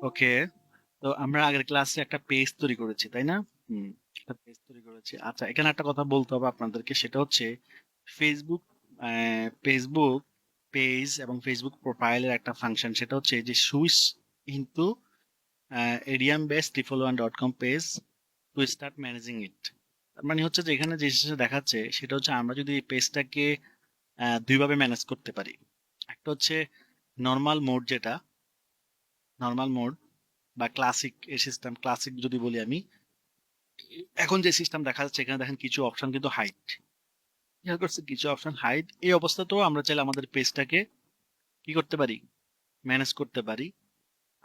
ওকে, তো আমরা আগের ক্লাসে একটা পেজ তৈরি করেছি, তাই না? হুম, একটা পেজ তৈরি করেছি। আচ্ছা, এখানে একটা কথা বলতে হবে আপনাদেরকে, সেটা হচ্ছে ফেসবুক ফেসবুক পেজ এবং ফেসবুক প্রোফাইলের একটা ফাংশন, সেটা হচ্ছে যে switch into ADM base triple1.com page to start managing it. তার মানে হচ্ছে যে এখানে যে জিনিসটা দেখাচ্ছে সেটা হচ্ছে আমরা যদি এই পেজটাকে দুইভাবে ম্যানেজ করতে পারি। একটা হচ্ছে নর্মাল মোড, যেটা নর্মাল মোড বা ক্লাসিক এর সিস্টেম। ক্লাসিক যদি বলি আমি, এখন যে সিস্টেম দেখা যাচ্ছে এখানে দেখেন কিছু অপশন কিন্তু হাইড, খেয়াল করছে কিছু অপশন হাইড। এই অবস্থাতেও আমরা চাইলে আমাদের পেজটাকে কি করতে পারি, ম্যানেজ করতে পারি।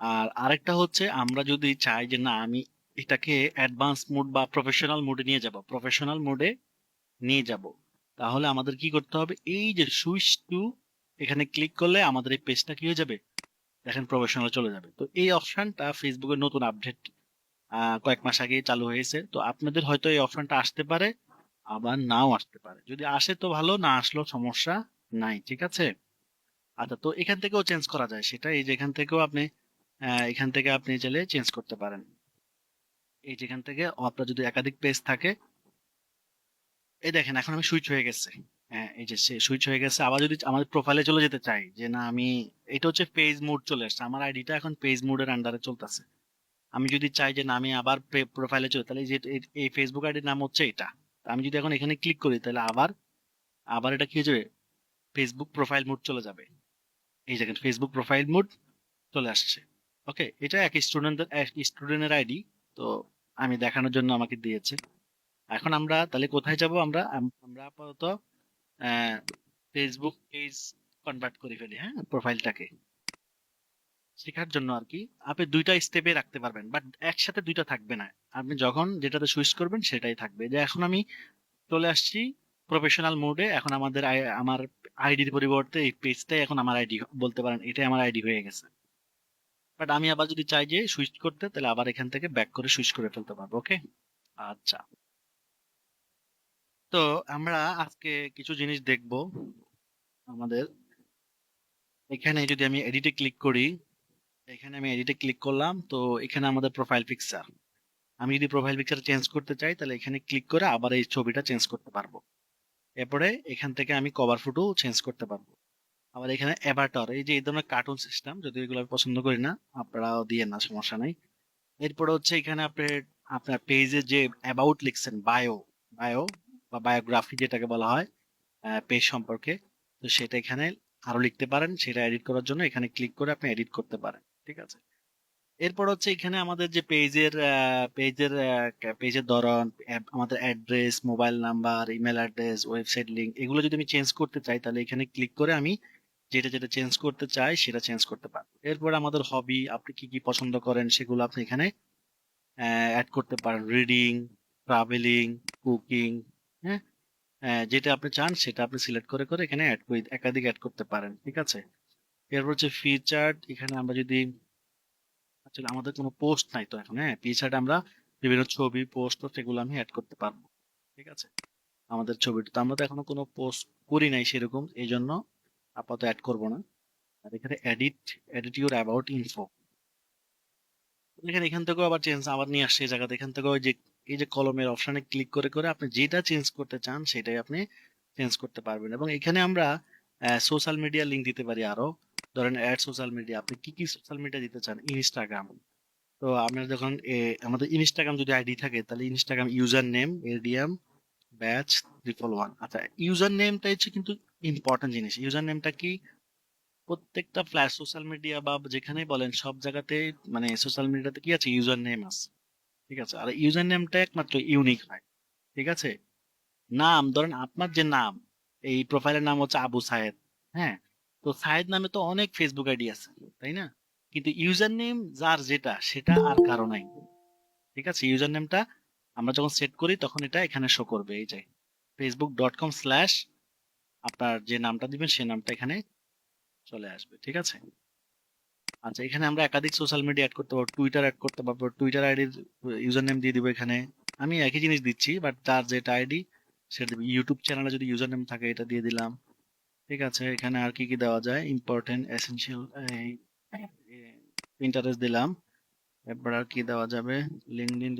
আর আরেকটা হচ্ছে আমরা যদি চাই যে না আমি এটাকে অ্যাডভান্স মোড বা প্রফেশনাল মোডে নিয়ে যাব, প্রফেশনাল মোডে নিয়ে যাব, তাহলে আমাদের কি করতে হবে, এই যে সুইচ টু, এখানে ক্লিক করলে আমাদের এই পেজটা কি হয়ে যাবে, দেখেন প্রফেশনাল চলে যাবে। তো এই অপশনটা ফেসবুকের নতুন আপডেট কয়েক মাস আগে চালু হয়েছে, তো আপনাদের হয়তো এই অপশনটা আসতে পারে, আবার নাও আসতে পারে। যদি আসে তো ভালো, না আসলেও সমস্যা নাই, ঠিক আছে? আচ্ছা, তো এখান থেকেও চেঞ্জ করা যায় সেটা, এই যে এখান থেকেও আপনি এখান থেকে আপনি চাইলে চেঞ্জ করতে পারেন। এই যেখান থেকে আপনার যদি একাধিক পেজ থাকে, এই দেখেন এখন আমি সুইচ হয়ে গেছে। হ্যাঁ, এই যে সে সুইচ হয়ে গেছে। আবার যদি আমাদের প্রোফাইলে চলে যেতে চাই যে না আমি, এটা হচ্ছে পেজ মোড চলে আসছে, আমার আইডিটা এখন পেজ মোডের আন্ডারে চলতেছে। আমি যদি চাই যে না আমি আবার প্রোফাইলে চলে, তাহলে এই যে এই ফেসবুক আইডির নাম হচ্ছে এটা। তা আমি যদি এখন এখানে ক্লিক করি তাহলে আবার আবার এটা কি হয়ে যাবে, ফেসবুক প্রোফাইল মোড চলে যাবে। এই দেখেন ফেসবুক প্রোফাইল মোড চলে আসছে। ওকে, এটা এক স্টুডেন্টের আইডি, তো আমি দেখানোর জন্য আমাকে দিয়েছে। এখন আমরা তাহলে কোথায় যাব, আমরা আপাতত ফেসবুক পেজ কনভার্ট করে ফেলি, হ্যাঁ, প্রোফাইলটাকে শেখার জন্য আর কি। আপনি দুইটা স্টেপে রাখতে পারবেন, বাট একসাথে দুইটা থাকবে না। আপনি যখন যেটাতে সুইচ করবেন সেটাই থাকবে। যে এখন আমি চলে আসছি প্রফেশনাল মোডে, এখন আমার আইডির পরিবর্তে এই পেজটাই এখন আমার আইডি বলতে পারেন, এটাই আমার আইডি হয়ে গেছে। বাট আমি আবার যদি চাই যে সুইচ করতে, তাহলে আবার এখান থেকে ব্যাক করে সুইচ করে ফেলতে পারবো। ওকে, আচ্ছা। তো আমরা আজকে কিছু জিনিস দেখব আমাদের। এখানে যদি আমি এডিটে ক্লিক করি, এখানে আমি এডিটে ক্লিক করলাম, তো এখানে আমাদের প্রোফাইল পিকচার। আমি যদি প্রোফাইল পিকচার চেঞ্জ করতে চাই তাহলে এখানে ক্লিক করে আবার এই ছবিটা চেঞ্জ করতে পারবো। এরপরে এখান থেকে আমি কভার ফটো চেঞ্জ করতে পারবো। আবার এখানে অ্যাভাটার, এই যে এই ধরনের কার্টুন সিস্টেম, যদি এগুলো আমি পছন্দ করি না, আপনারাও দিয়ে না, সমস্যা নাই। এরপরে হচ্ছে এখানে আপনার পেজে যে অ্যাবাউট লিখছেন, বায়ো বা বায়োগ্রাফি যেটাকে বলা হয় পেজ সম্পর্কে, তো সেটা এখানে আরো লিখতে পারেন। সেটা এডিট করার জন্য এখানে ক্লিক করে আপনি এডিট করতে পারেন, ঠিক আছে? এরপর হচ্ছে এখানে আমাদের যে পেজের ধরন, আমাদের address, mobile number, email address, website link, এগুলো যদি আমি চেঞ্জ করতে চাই তাহলে এখানে ক্লিক করে আমি যেটা যেটা চেঞ্জ করতে চাই সেটা চেঞ্জ করতে পারবো। এরপর আমাদের হবি, আপনি কি কি পছন্দ করেন সেগুলো আপনি এখানে অ্যাড করতে পারেন। রিডিং, ট্রাভেলিং, কুকিং, হ্যাঁ, যেটা আপনি চান সেটা আপনি সিলেক্ট করে করে এখানে একাধিক অ্যাড করতে পারেন, ঠিক আছে? এরপর হচ্ছে ফিচার্ড, এখানে আমরা যদি আসলে আমাদের কোনো পোস্ট নাই তো এখন, হ্যাঁ, ফিচার্ড আমরা বিভিন্ন ছবি পোস্ট সেগুলো আমি অ্যাড করতে পারবো, ঠিক আছে? আমাদের ছবিটা তো আমরা তো এখনো কোনো পোস্ট করি নাই সেরকম, এই জন্য আপাতত অ্যাড করব না। আর এখানে এডিট ইউর অ্যাবাউট ইনফো, এখানে এখান থেকেও আবার চেঞ্জ আবার নিয়ে আসছে এই জায়গাতে। এখান থেকে ওই যে এই যে কলমের অপশনে ক্লিক করে করে আপনি যেটা চেঞ্জ করতে চান সেটাই আপনি চেঞ্জ করতে পারবেন। এবং এখানে আমরা সোশ্যাল মিডিয়া লিংক দিতে পারি আরো। ধরেন অ্যাড সোশ্যাল মিডিয়া, আপনি কি কি সোশ্যাল মিডিয়া দিতে চান? ইনস্টাগ্রাম, তো আপনার যখন আমাদের ইনস্টাগ্রাম যদি আইডি থাকে তাহলে Instagram user name ADM batch 111। আচ্ছা, ইউজার নেমটা হচ্ছে কিন্তু ইম্পর্টেন্ট জিনিস। ইউজার নেমটা কি, প্রত্যেকটা ফ্ল্যাশ সোশ্যাল মিডিয়া বা যেখানেই বলেন সব জায়গাতে, মানে সোশ্যাল মিডিয়াতে কি আছে, ইউজার নেম আছে, ঠিক আছে? আর ইউজার নেমটা একমাত্র ইউনিক হয়, ঠিক আছে? নাম, ধরেন আপনার যে নাম, এই প্রোফাইলের নাম হচ্ছে আবু সায়েদ, হ্যাঁ, তো সায়েদ নামে তো অনেক ফেসবুক আইডি আছে, তাই না? কিন্তু ইউজার নেম যার যেটা সেটা আর কারো নাই, ঠিক আছে? ইউজার নেমটা আমরা যখন সেট করি তখন এটা এখানে শো করবে, এই যে facebook.com/, আপনার যে নামটা দিবেন সেই নামটা এখানে চলে আসবে, ঠিক আছে? আচ্ছা, এখানে আমরা একাধিক সোশ্যাল মিডিয়া অ্যাড করতে পারবো, টুইটার অ্যাড করতে পারবো, টুইটার আইডির ইউজার নেম দিয়ে দিব এখানে। আমি একই জিনিস দিচ্ছি, বাট তার যেটা আইডি সেটা দিবি। ইউটিউব চ্যানেলে যদি ইউজার নেম থাকে এটা দিয়ে দিলাম, ঠিক আছে? এখানে আর কি কি দেওয়া যায়, ইম্পর্টেন্ট এসেনশিয়াল, পিন্টারেস্ট দিলাম, এরপর আর কি দেওয়া যাবে, লিঙ্কডইন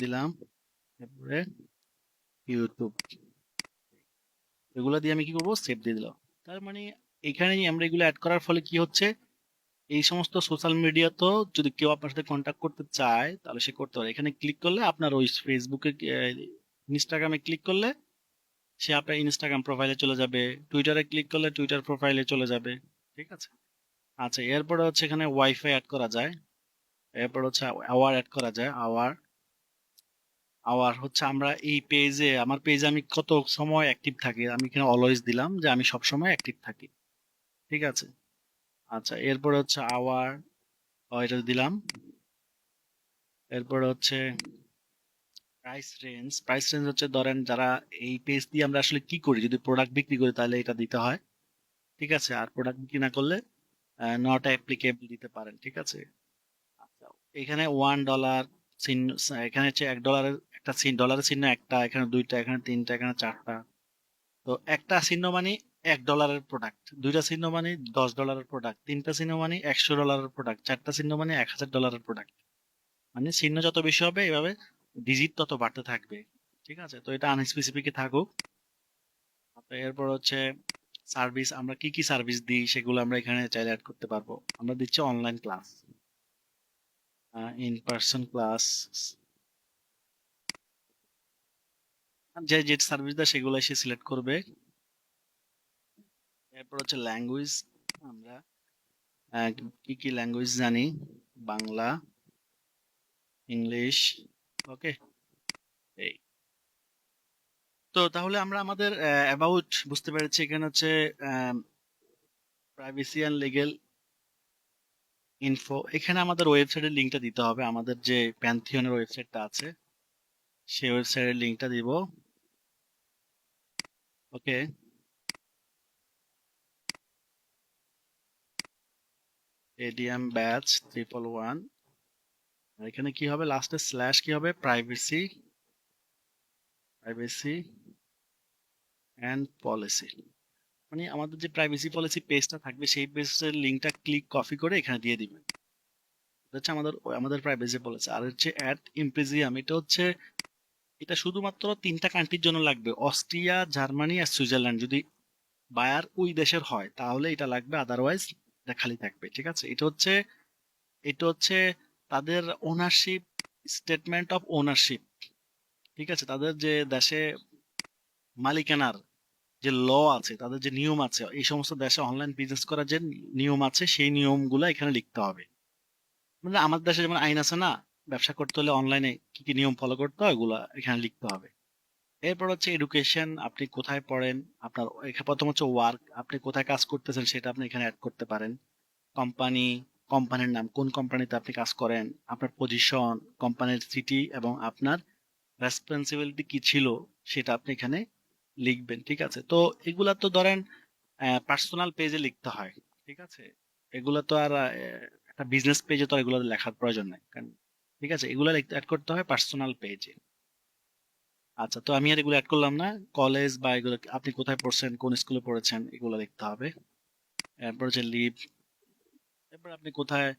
দিলাম, এরপরে ইউটিউব, এগুলো দিয়ে আমি কি করবো, সেভ দিয়ে দিলাম। তার মানে এখানে আমরা এগুলো অ্যাড করার ফলে কি হচ্ছে, এই সমস্ত সোশ্যাল মিডিয়া তো যদি কেউ আপনার সাথে কন্ট্যাক্ট করতে চায় তাহলে সে করতে পারে। এখানে ক্লিক করলে আপনার ওই ফেসবুকে, ইনস্টাগ্রামে ক্লিক করলে সে আপনার ইনস্টাগ্রাম প্রোফাইলে চলে যাবে, টুইটারে ক্লিক করলে টুইটার প্রোফাইলে চলে যাবে। ঠিক আছে। আচ্ছা, এরপরে হচ্ছে এখানে ওয়াইফাই অ্যাড করা যায়, এরপর হচ্ছে আওয়ার অ্যাড করা যায়। আওয়ার, হচ্ছে আমরা এই পেজে, আমার পেজে আমি কত সময় অ্যাক্টিভ থাকি, আমি এখানে অলওয়েজ দিলাম যে আমি সব সময় অ্যাক্টিভ থাকি। ঠিক আছে। আচ্ছা, এরপরে হচ্ছে আওয়ার, এটা দিলাম। এরপরে হচ্ছে প্রাইস রেঞ্জ হচ্ছে ধরেন যারা এই পেজ দিয়ে আমরা আসলে কি করি, যদি প্রোডাক্ট বিক্রি করি তাহলে এটা দিতে হয়। ঠিক আছে। আর প্রোডাক্ট বিক্রি না করলে নট অ্যাপ্লিকেবল দিতে পারেন। ঠিক আছে। আচ্ছা, এখানে $1 চিহ্ন, এখানে হচ্ছে $1 একটা চিহ্ন, ডলারের চিহ্ন একটা, এখানে দুইটা, এখানে তিনটা, এখানে চারটা। তো একটা চিহ্ন মানে $1 প্রোডাক্ট, দুইটা চিহ্ন মানে $10 প্রোডাক্ট, তিনটা চিহ্ন মানে $100 প্রোডাক্ট, চারটা চিহ্ন মানে $1000 প্রোডাক্ট। মানে চিহ্ন যত বেশি হবে এভাবে ডিজিট তত বাড়তে থাকবে। ঠিক আছে। তো এটা আনস্পেসিফিক থাকুক। তো এরপর হচ্ছে সার্ভিস, আমরা কি কি সার্ভিস দিই সেগুলো আমরা এখানে চাইলে অ্যাড করতে পারবো। আমরা দিচ্ছি online class, in person class, যে যে সার্ভিস দেয় সেগুলো সে সিলেক্ট করবে। এরপর হচ্ছে ল্যাঙ্গুয়েজ, আমরা কি কি ল্যাঙ্গুয়েজ জানি, বাংলা, ইংলিশ। ওকে। এই তো তাহলে আমরা আমাদের অ্যাবাউট বুঝতে পেরেছি। এখানে হচ্ছে প্রাইভেসি অ্যান্ড লিগ্যাল ইনফো, এখানে আমাদের ওয়েবসাইটের লিঙ্কটা দিতে হবে, আমাদের যে প্যান্থিয়নের ওয়েবসাইটটা আছে সেই ওয়েবসাইটের লিঙ্কটা দিব। ওকে। এডিএম ব্যাচ 111, আর এখানে কি হবে, লাস্টে স্ল্যাশ কি হবে, প্রাইভেসি অ্যান্ড পলিসি। মানে আমাদের যে প্রাইভেসি পলিসি পেজটা থাকবে সেই পেজের লিঙ্কটা ক্লিক কপি করে এখানে দিয়ে দিবেন। এটা হচ্ছে আমাদের আমাদের প্রাইভেসি পলিসি। আর হচ্ছে অ্যাট ইমপ্রিজিয়াম, এটা হচ্ছে, এটা শুধুমাত্র 3টা কান্ট্রির জন্য লাগবে, অস্ট্রিয়া, জার্মানি আর সুইজারল্যান্ড। যদি বায়ার ওই দেশের হয় তাহলে এটা লাগবে, আদারওয়াইজ এটা খালি থাকবে। ঠিক আছে। এটা হচ্ছে তাদের ওনারশিপ, স্টেটমেন্ট অফ ওনারশিপ। ঠিক আছে। তাদের যে দেশে মালিকানার যে ল আছে, তাদের যে নিয়ম আছে, এই সমস্ত দেশে অনলাইন বিজনেস করার যে নিয়ম আছে সেই নিয়মগুলো এখানে লিখতে হবে। মানে আমাদের দেশে যেমন আইন আছে না, ব্যবসা করতে হলে অনলাইনে কি কি নিয়ম ফলো করতে হয় ওগুলা এখানে লিখতে হবে। এরপর হচ্ছে এডুকেশন, আপনি কোথায় পড়েন, আপনার এখানে প্রথম হচ্ছে ওয়ার্ক, আপনি কোথায় কাজ করতেছেন সেটা আপনি এখানে অ্যাড করতে পারেন। কোম্পানি, কোম্পানির নাম, কোন কোম্পানিতে আপনি কাজ করেন, আপনার পজিশন, কোম্পানির সিটি এবং আপনার রেসপন্সিবিলিটি কি ছিল সেটা আপনি এখানে লিখবেন। ঠিক আছে। তো এগুলা তো ধরেন পার্সোনাল পেজে লিখতে হয়। ঠিক আছে। এগুলা তো আর একটা বিজনেস পেজে তো আর এগুলো লেখার প্রয়োজন নাই কারণ, ঠিক আছে, এগুলা অ্যাড করতে হয় পার্সোনাল পেজে। আচ্ছা, তো আমি আর এগুলো অ্যাড করলাম না। কলেজ বা এগুলো আপনি কোথায় পড়ছেন, কোন স্কুলে পড়েছেন এগুলো লিখতে হবে। এরপর হচ্ছে লিভ, এরপর আপনি কোথায়,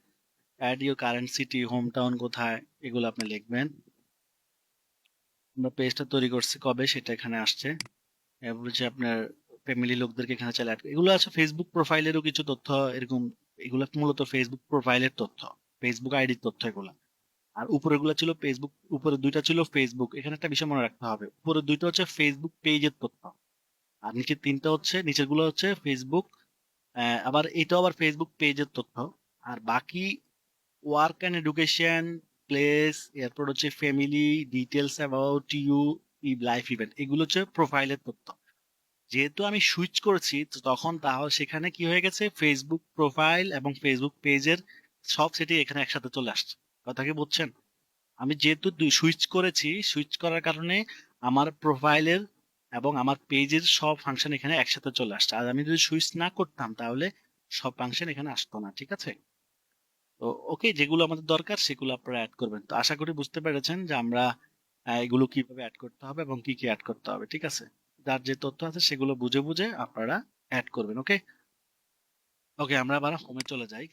add your current city, home town কোথায়, এগুলো আপনি লিখবেন। আমরা পেজটা তৈরি করছি কবে সেটা এখানে আসছে। এরপর হচ্ছে আপনার ফ্যামিলি লোকদেরকে এখানে চাইলে এগুলো আছে ফেসবুক প্রোফাইলেরও কিছু তথ্য এরকম। এগুলো মূলত ফেসবুক প্রোফাইলের তথ্য, ফেসবুক আইডির তথ্য এগুলা। আর উপরে গুলো ছিল ফেসবুক, উপরে দুইটা ছিল ফেসবুক, এখানে একটা বিষয় মনে রাখতে হবে, উপরে দুইটা হচ্ছে ফেসবুক পেজের তথ্য, আর নিচে তিনটা হচ্ছে, নিচের গুলো হচ্ছে ফেসবুক, আবার এটাও আবার ফেসবুক পেজের তথ্য। আর বাকি ওয়ার্ক অ্যান্ড এডুকেশন, প্লেস, এরপর হচ্ছে family, details about you, life event, এগুলো হচ্ছে প্রোফাইলের তথ্য। যেহেতু আমি সুইচ করেছি তো তখন তাহলে সেখানে কি হয়ে গেছে, ফেসবুক প্রোফাইল এবং ফেসবুক পেজের সব সেটি এখানে একসাথে চলে আসছে। কথা কি বুঝছেন? আমি যেহেতু সুইচ করেছি, সুইচ করার কারণে আমার প্রোফাইলের এবং আমার পেজের সব ফাংশন এখানে একসাথে চলে আসছে। আর আমি যদি সুইচ না করতাম তাহলে সব ফাংশন এখানে আসতো না। ঠিক আছে। তো ওকে, যেগুলো আমাদের দরকার সেগুলো আপনারা অ্যাড করবেন। তো আশা করি বুঝতে পেরেছেন যে আমরা এগুলো কিভাবে অ্যাড করতে হবে এবং কি কি অ্যাড করতে হবে। ঠিক আছে। যার যে তথ্য আছে সেগুলো বুঝে বুঝে আপনারা অ্যাড করবেন। ওকে। ওকে, আমরা আবার হোমে চলে যাই।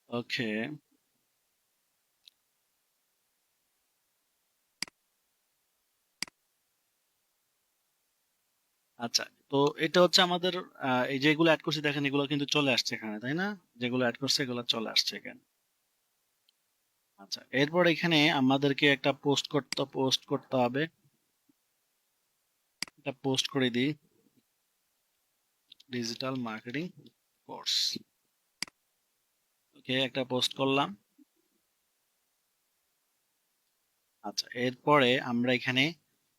ওকে, আচ্ছা। তো এটা হচ্ছে আমাদের এই যেগুলো অ্যাড করছি দেখেন, এগুলো কিন্তু চলে আসছে এখানে, তাই না? যেগুলো অ্যাড করছে এগুলো চলে আসছে এখানে। আচ্ছা, এরপর এখানে আমাদেরকে একটা পোস্ট করতে হবে। এটা পোস্ট করে দিই, ডিজিটাল মার্কেটিং কোর্স। ওকে, একটা পোস্ট করলাম। আচ্ছা, এরপরে আমরা এখানে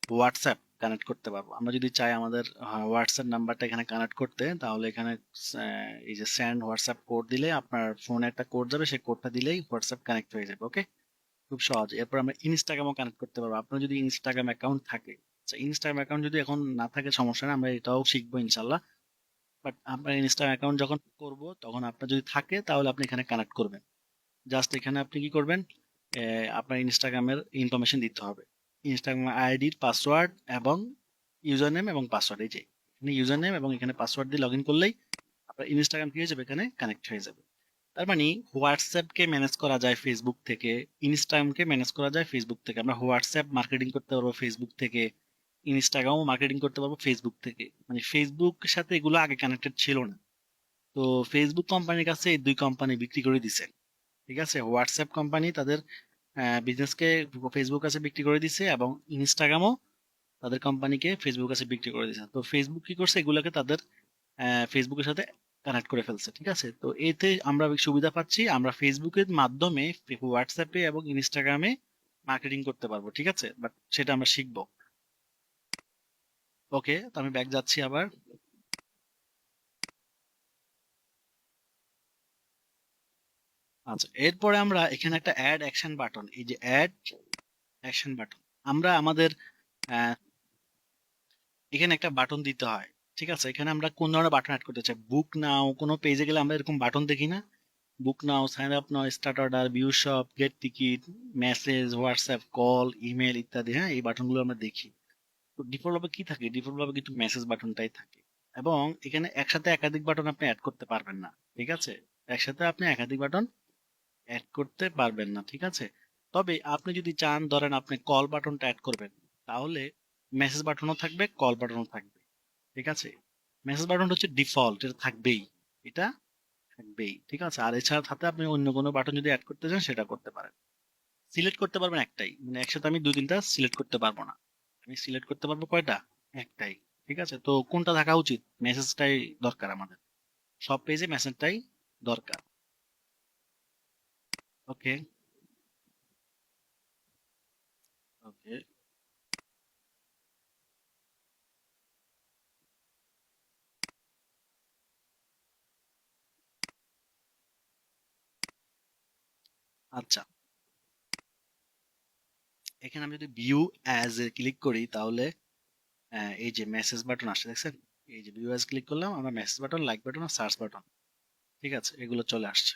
হোয়াটসঅ্যাপ কানেক্ট করতে পারবো। আমরা যদি চাই আমাদের হোয়াটসঅ্যাপ নাম্বারটা এখানে কানেক্ট করতে, তাহলে এখানে এই যে সেন্ড হোয়াটসঅ্যাপ কোড দিলে আপনার ফোনে একটা কোড যাবে, সেই কোডটা দিলেই হোয়াটসঅ্যাপ কানেক্ট হয়ে যাবে। ওকে, খুব সহজ। এরপর আমরা ইনস্টাগ্রামও কানেক্ট করতে পারবো। আপনার যদি ইনস্টাগ্রাম অ্যাকাউন্ট থাকে, আচ্ছা ইনস্টাগ্রাম অ্যাকাউন্ট যদি এখন না থাকে সমস্যা নেই, আমরা এটাও শিখবো ইনশাল্লাহ। বাট আপনার ইনস্টাগ্রাম অ্যাকাউন্ট যখন করব, তখন আপনার যদি থাকে তাহলে আপনি এখানে কানেক্ট করবেন। জাস্ট এখানে আপনি কি করবেন, আপনার ইনস্টাগ্রামের ইনফরমেশন দিতে হবে, ইনস্টাগ্রাম আইডির পাসওয়ার্ড এবং ইউজার নেম এবং পাসওয়ার্ড। এই যে এখানে ইউজার নেম এবং এখানে পাসওয়ার্ড দিয়ে লগ ইন করলেই আপনার ইনস্টাগ্রাম কি হয়ে যাবে, এখানে কানেক্ট হয়ে যাবে। তার মানে হোয়াটসঅ্যাপকে ম্যানেজ করা যায় ফেসবুক থেকে, ইনস্টাগ্রামকে ম্যানেজ করা যায় ফেসবুক থেকে। আমরা হোয়াটসঅ্যাপ মার্কেটিং করতে পারবো ফেসবুক থেকে, ইনস্টাগ্রামও মার্কেটিং করতে পারবো ফেসবুক থেকে। মানে ফেসবুকের সাথে এগুলো আগে কানেক্টেড ছিল না। তো ফেসবুক কোম্পানির কাছে এই দুই কোম্পানি বিক্রি করে দিছে। ঠিক আছে, হোয়াটসঅ্যাপ কোম্পানি তাদের বিজনেসকে ফেসবুক কাছে বিক্রি করে দিছে, এবং ইনস্টাগ্রামও তাদের কোম্পানিকে ফেসবুক কাছে বিক্রি করে দিছে। তো ফেসবুক কি করছে, এগুলোকে তাদের ফেসবুকের সাথে কানেক্ট করে ফেলছে। ঠিক আছে, তো এতে আমরা সুবিধা পাচ্ছি, আমরা ফেসবুকের মাধ্যমে হোয়াটসঅ্যাপে এবং ইনস্টাগ্রামে মার্কেটিং করতে পারবো। ঠিক আছে, বাট সেটা আমরা শিখবো। ওকে, তো আমি ব্যাক যাচ্ছি আবার। আচ্ছা, এরপরে আমরা এখানে একটা অ্যাড অ্যাকশন বাটন, এই যে অ্যাড অ্যাকশন বাটন, আমরা আমাদের আহ, এখানে একটা বাটন দিতে হয়। ঠিক আছে, এখানে আমরা কোন ধরনের বাটন অ্যাড করতে চাই, বুক নাও, কোনো পেজে গেলে আমরা এরকম বাটন দেখি না, book now, sign up now, start order, view shop, get ticket, message, WhatsApp call, email ইত্যাদি। হ্যাঁ, এই বাটনগুলো আমরা দেখি। তো ডিফল্ট ভাবে কি থাকে, ডিফল্ট ভাবে কিন্তু মেসেজ বাটনটাই থাকে। এবং এখানে একসাথে একাধিক বাটন আপনি অ্যাড করতে পারবেন না। ঠিক আছে, একসাথে আপনি একাধিক বাটন অ্যাড করতে পারবেন না। ঠিক আছে, তবে আপনি যদি চান, ধরেন আপনি কল বাটনটা অ্যাড করবেন, তাহলে মেসেজ বাটনও থাকবে, কল বাটনও থাকবে। ঠিক আছে, মেসেজ বাটন হচ্ছে ডিফল্ট, এটা থাকবেই, এটা থাকবেই। ঠিক আছে, আর এছাড়া সাথে আপনি অন্য কোনো বাটন যদি অ্যাড করতে চান সেটা করতে পারেন। সিলেক্ট করতে পারবেন একটাই, মানে একসাথে আমি দুই তিনটা সিলেক্ট করতে পারবো না। আমি সিলেক্ট করতে পারবো কয়টা, একটাই। ঠিক আছে, তো কোনটা থাকা উচিত, মেসেজটাই দরকার আমাদের, সব পেজে মেসেজটাই দরকার। ওকে, ওকে, আচ্ছা। এখানে আমি যদি ভিউ অ্যাজ এ ক্লিক করি, তাহলে এই যে মেসেজ বাটন আসছে দেখছেন, এই যে ভিউ অ্যাজ ক্লিক করলাম, আমরা মেসেজ বাটন, লাইক বাটন আর সার্চ বাটন, ঠিক আছে, এগুলো চলে আসছে।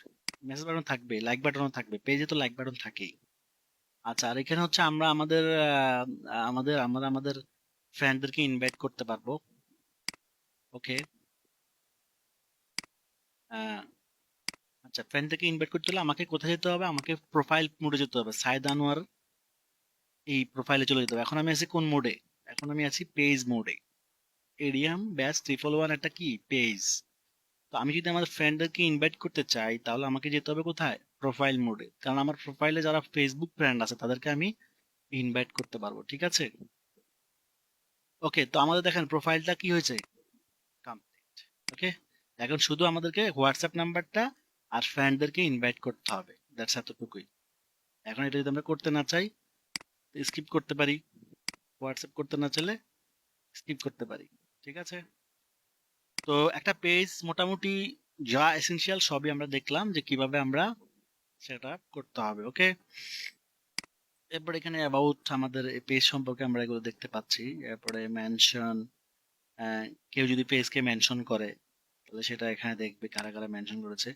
মেসেজ বাটন থাকবে, লাইক বাটনও থাকবে, পেজে তো লাইক বাটন থাকেই। আচ্ছা, আর এখানে হচ্ছে আমরা আমাদের আমরা আমাদের ফ্রেন্ডদেরকে ইনভাইট করতে পারবো। ওকে, আচ্ছা, ফ্রেন্ডদেরকে ইনভাইট করতে হলে আমাকে কোথায় যেতে হবে, আমাকে প্রোফাইল মোডে যেতে হবে, সাইদ আনোয়ার এই প্রোফাইলে চলে যেতে হবে। এখন আমি আছি কোন মোডে, এখন আমি আছি পেজ মোডে। এরিয়াম ব্যাস 111 একটা কি পেজ। তো আমি যদি আমাদের ফ্রেন্ডদেরকে ইনভাইট করতে চাই, তাহলে আমাকে যেতে হবে কোথায়, প্রোফাইল মোডে, কারণ আমার প্রোফাইলে যারা ফেসবুক ফ্রেন্ড আছে তাদেরকে আমি ইনভাইট করতে পারবো। ঠিক আছে, ওকে, তো আমাদের দেখেন প্রোফাইলটা কি হয়েছে, কমপ্লিট। ওকে, এখন শুধু আমাদেরকে হোয়াটসঅ্যাপ নাম্বারটা আর ফ্রেন্ডদেরকে ইনভাইট করতে হবে, দ্যাটস এতটুকুই। এখন এটা যদি আমরা করতে না চাই, স্কিপ করতে পারি, হোয়াটসঅ্যাপ করতে না চাইলে স্কিপ করতে পারি। ঠিক আছে, তো একটা পেজ মোটামুটি যা এসেনশিয়াল সবই আমরা দেখলাম যে কিভাবে আমরা সেটা করতে হবে। ওকে, এরপর এখানে অ্যাবাউট আমাদের পেজ সম্পর্কে আমরা এগুলো দেখতে পাচ্ছি। এরপরে মেনশন, কেউ যদি পেজকে মেনশন করে তাহলে সেটা এখানে দেখবে কারা কারা মেনশন করেছে।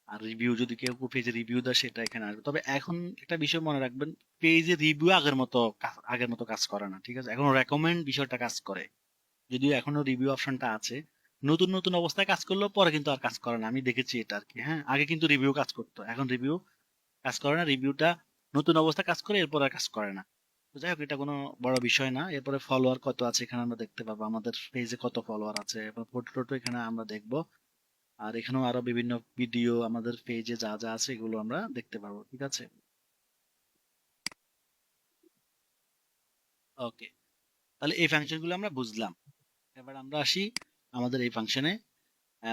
আর রিভিউ, যদি কেউ পেজে রিভিউ দেয় সেটা এখানে আসবে। তবে এখন একটা বিষয় মনে রাখবেন, পেজে রিভিউ আগের মতো কাজ করে না। ঠিক আছে, এখন রেকমেন্ড বিষয়টা কাজ করে। যদিও এখনো রিভিউ অপশনটা আছে। নতুন নতুন অবস্থায় কাজ করলেও পরে কিন্তু আর কাজ করে না, আমি দেখেছি এটা আর কি। হ্যাঁ, আগে কিন্তু রিভিউ কাজ করতো, এখন রিভিউ কাজ করে না। রিভিউটা নতুন অবস্থায় কাজ করে, এরপর আর কাজ করে না। তো যাই হোক, এটা কোনো বড় বিষয় না। এরপরে ফলোয়ার কত আছে এখানে আমরা দেখতে পাবো, আমাদের পেজে কত ফলোয়ার আছে, এরপর ফটো টটো এখানে আমরা দেখবো। আর এখানেও আরো বিভিন্ন ভিডিও আমাদের পেজে যা যা আছে এগুলো আমরা দেখতে পারবো, ঠিক আছে। ওকে, তাহলে এই ফাংশন গুলো আমরা বুঝলাম। এবার আমরা আসি আমাদের এই ফাংশনে,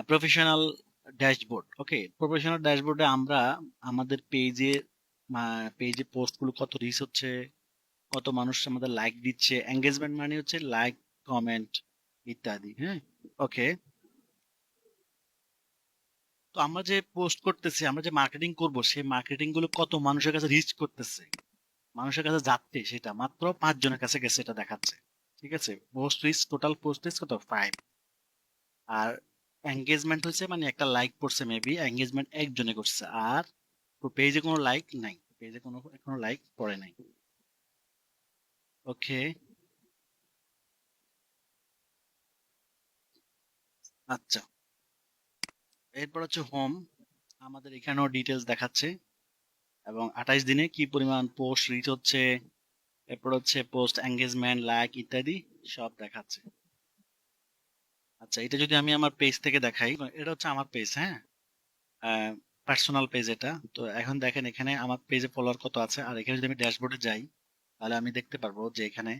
প্রফেশনাল ড্যাশবোর্ড। ওকে, প্রফেশনাল ড্যাশবোর্ডে আমরা আমাদের পেজে পোস্ট গুলো কত রিচ হচ্ছে, কত মানুষ আমাদের লাইক দিচ্ছে। এঙ্গেজমেন্ট মানে হচ্ছে লাইক, কমেন্ট ইত্যাদি। হ্যাঁ, ওকে। তো আমরা যে পোস্ট করতেছি, আমরা যে মার্কেটিং করব, সেই মার্কেটিং গুলো কত মানুষের কাছে রিচ করতেছে, মানুষের কাছে যাচ্ছে, সেটা মাত্র 5 জনের কাছে গেছে, এটা দেখাচ্ছে। ঠিক আছে, post rich, total post rich কত, 5। আর এঙ্গেজমেন্ট হচ্ছে মানে একটা লাইক পড়ছে, মেবি এঙ্গেজমেন্ট একজনে করছে। আর পেজে কোনো লাইক নাই, পেজে কোনো এখনো লাইক পড়ে নাই। ওকে, আচ্ছা। এরপর হচ্ছে হোম, আমাদের এখানেও ডিটেলস দেখাচ্ছে এবং 28 দিনে কি পরিমাণ পোস্ট রিচ হচ্ছে, এরপর হচ্ছে পোস্ট এঙ্গেজমেন্ট, লাইক ইত্যাদি সব দেখাচ্ছে। আচ্ছা, এটা যদি আমি আমার পেজ থেকে দেখাই, এটা হচ্ছে আমার পেজ, হ্যাঁ, পার্সোনাল পেজ এটা। তো এখন দেখেন এখানে আমার পেজে ফলোয়ার কত আছে, আর এখানে যদি আমি ড্যাশবোর্ডে যাই, তাহলে আমি দেখতে পারবো যে এখানে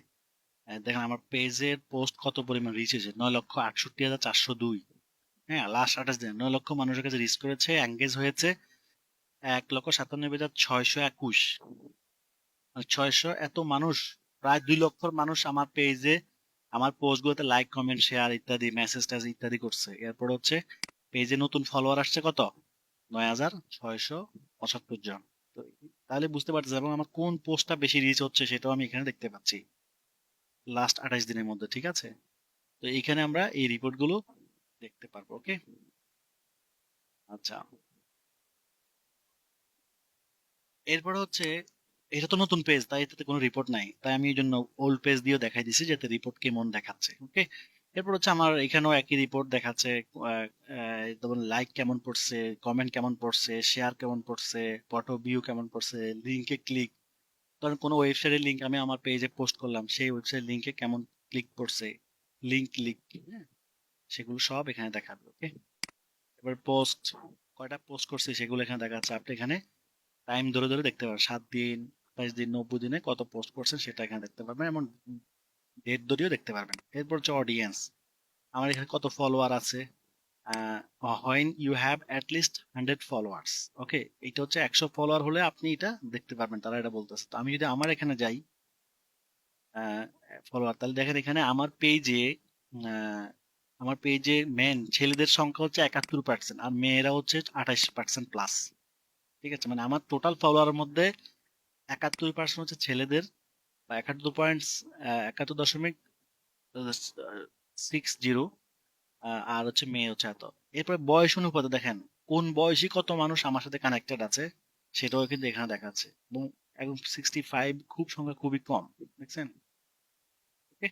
দেখেন আমার পেজের পোস্ট কত পরিমাণ রিচ হয়েছে, 9,68,402। হ্যাঁ, লাস্ট 28 দিনে 9 লক্ষ মানুষের কাছে রিচ করেছে, এঙ্গেজ হয়েছে 1,97,621। মানে 600 এত মানুষ, প্রায় 2 লক্ষর মানুষ আমার পেজে আমার পোস্ট গুলোতে লাইক, কমেন্ট, শেয়ার ইত্যাদি, মেসেজ টেস ইত্যাদি করছে। এরপর হচ্ছে পেজে নতুন ফলোয়ার আসছে কত, 9,675 জন। তো তাহলে বুঝতে পারতেছি, এবং আমার কোন পোস্টটা বেশি রিচ হচ্ছে সেটাও আমি এখানে দেখতে পাচ্ছি লাস্ট 28 দিনের মধ্যে, ঠিক আছে। তো এইখানে আমরা এই রিপোর্ট গুলো দেখতে পারবো। ওকে, আচ্ছা। এরপর হচ্ছে, এটা তো নতুন পেজ, তাই এটাতে কোনো রিপোর্ট নাই, তাই আমি এই জন্য ওল্ড পেজ দিয়েও দেখাই দিছি যাতে রিপোর্ট কেমন দেখাচ্ছে। ওকে, এরপর হচ্ছে আমার এখানেও একই রিপোর্ট দেখাচ্ছে। যেমন লাইক কেমন পড়ছে, কমেন্ট কেমন পড়ছে, শেয়ার কেমন পড়ছে, ফটো ভিউ কেমন পড়ছে, লিঙ্কে ক্লিক, ধরেন কোনো ওয়েবসাইটের লিঙ্ক আমি আমার পেজে পোস্ট করলাম, সেই ওয়েবসাইট লিঙ্কে কেমন ক্লিক পড়ছে, লিঙ্ক ক্লিক, হ্যাঁ, সেগুলো সব এখানে দেখাবে। ওকে, এবার পোস্ট, কয়টা পোস্ট করছি সেগুলো এখানে দেখাচ্ছে। আপনি এখানে টাইম ধরে ধরে দেখতে পারবেন, 7 দিন, 28 দিন, 90 দিনে কত পোস্ট করছেন সেটা এখানে দেখতে পারবেন, এমন ডেট ধরেও দেখতে পারবেন। এরপর হচ্ছে অডিয়েন্স, আমার এখানে কত ফলোয়ার আছে, when you have at least 100 followers. Okay, এটা হচ্ছে 100 ফলোয়ার হলে আপনি এটা দেখতে পারবেন, তারা এটা বলতেছে। তো আমি যদি আমার এখানে যাই ফলোয়ার, তাহলে দেখেন এখানে আমার পেজে মেন ছেলেদের সংখ্যা হচ্ছে 71%, আর মেয়েরা হচ্ছে 28% প্লাস। ঠিক আছে, মানে আমার টোটাল ফলোয়ারের মধ্যে 71% হচ্ছে ছেলেদের, বা 71.60। আর হচ্ছে মেয়ে হচ্ছে এত। এরপরে বয়স অনুপাতে দেখেন কোন বয়সী কত মানুষ আমার সাথে কানেক্টেড আছে, সেটাও কিন্তু এখানে দেখাচ্ছে। এবং একদম 65 খুব সংখ্যা খুবই কম, দেখছেন। ওকে,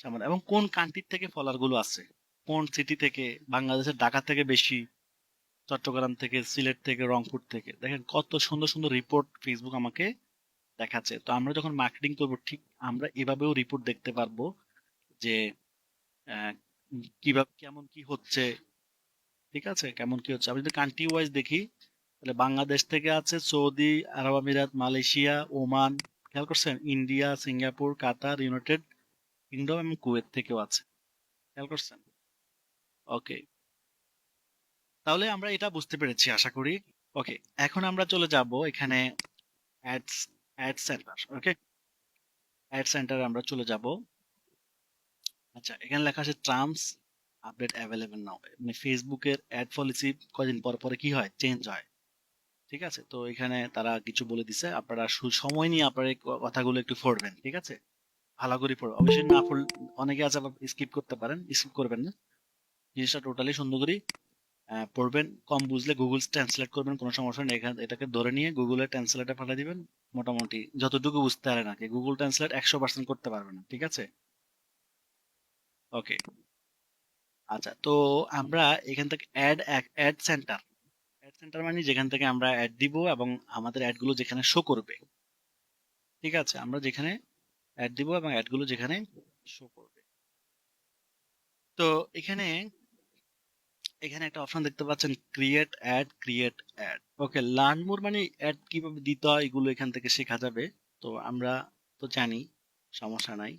সামনে, এবং কোন কান্ট্রি থেকে ফলোয়ার গুলো আছে, কোন সিটি থেকে, বাংলাদেশের ঢাকা থেকে বেশি, চট্টগ্রাম থেকে, সিলেট থেকে, রংপুর থেকে, দেখেন কত সুন্দর সুন্দর রিপোর্ট ফেসবুক আমাকে দেখাচ্ছে। তো আমরা যখন মার্কেটিং করবো, ঠিক আমরা এভাবেও রিপোর্ট দেখতে পারবো যে আহ, কিভাবে কেমন কি হচ্ছে, ঠিক আছে, কেমন কি হচ্ছে। আমি যদি কান্ট্রি ওয়াইজ দেখি, তাহলে বাংলাদেশ থেকে আছে সৌদি আরব আমিরাত, মালয়েশিয়া, ওমান, খেয়াল করছেন, ইন্ডিয়া, সিঙ্গাপুর, কাতার, ইউনাইটেড কিংডম এবং কুয়েত থেকেও আছে, খেয়াল করছেন। ওকে, তাহলে আমরা এটা বুঝতে পেরেছি আশা করি। ওকে, এখন আমরা চলে যাব এখানে অ্যাডস, অ্যাড সেন্টার। ওকে, অ্যাড সেন্টারে আমরা চলে যাব। আচ্ছা, এখানে লেখা আছে টার্মস আপডেট অ্যাভেলেবল নাও, মানে ফেসবুকের অ্যাড পলিসি কয়দিন পর পরে কি হয়, চেঞ্জ হয়। ঠিক আছে, তো এখানে তারা কিছু বলে দিছে, আপনারা সময় নিয়ে আপনার এই কথাগুলো একটু পড়বেন, ঠিক আছে, ভালো করে পড়বেন। অবশ্যই না পড়লে, অনেকে আছে আবার স্কিপ করতে পারেন, স্কিপ করবেন না, জিনিসটা টোটালি সুন্দর করে পড়বেন। কম বুঝলে গুগল ট্রান্সলেট করবেন, কোনো সমস্যা নেই। এটাকে ধরে নিয়ে গুগলের ট্রান্সলেটে পাঠিয়ে দিবেন। মোটামুটি যতটুকু বুঝতে পারেন আর কি, গুগল ট্রান্সলেট 100% করতে পারবে না, ঠিক আছে। ওকে, আচ্ছা, তো আমরা এখান থেকে অ্যাড সেন্টার মানে যেখান থেকে আমরা অ্যাড দিব এবং আমাদের অ্যাড গুলো যেখানে শো করবে। ঠিক আছে, আমরা যেখানে অ্যাড দিব এবং অ্যাড গুলো যেখানে শো করবে। তো এখানে এখানে একটা অপশন দেখতে পাচ্ছেন, ক্রিয়েট অ্যাড। ওকে, লার্ন মোর মানে অ্যাড কিভাবে দিতে হয় এগুলো এখান থেকে শেখা যাবে। তো আমরা তো জানি, সমস্যা নাই।